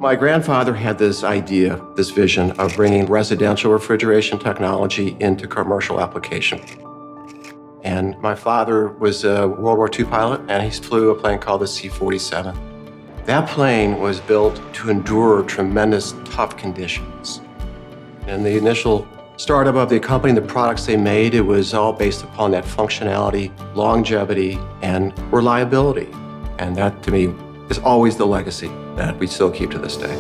My grandfather had this idea, this vision of bringing residential refrigeration technology into commercial application. And my father was a World War II pilot, and he flew a plane called the C-47. That plane was built to endure tremendous tough conditions. In the initial startup of the company, the products they made, it was all based upon that functionality, longevity, and reliability. And that, to me, is always the legacy that we still keep to this day.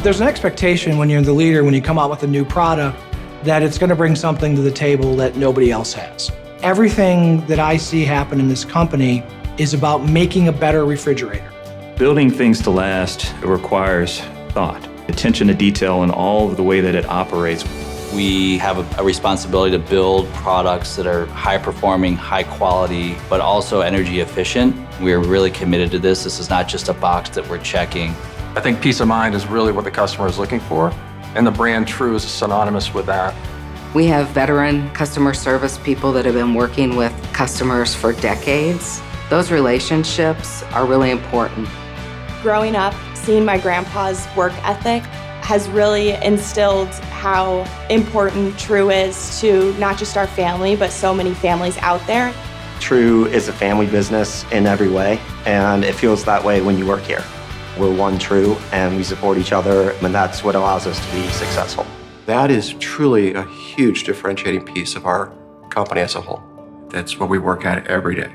There's an expectation when you're the leader, when you come out with a new product, that it's going to bring something to the table that nobody else has. Everything that I see happen in this company is about making a better refrigerator. Building things to last requires thought, attention to detail in all of the way that it operates. We have a responsibility to build products that are high performing, high quality, but also energy efficient. We're really committed to this. This is not just a box that we're checking. I think peace of mind is really what the customer is looking for, and the brand True is synonymous with that. We have veteran customer service people that have been working with customers for decades. Those relationships are really important. Growing up, seeing my grandpa's work ethic has really instilled how important True is to not just our family, but so many families out there. True is a family business in every way, and it feels that way when you work here. We're one True, and we support each other, and that's what allows us to be successful. That is truly a huge differentiating piece of our company as a whole. That's what we work at every day.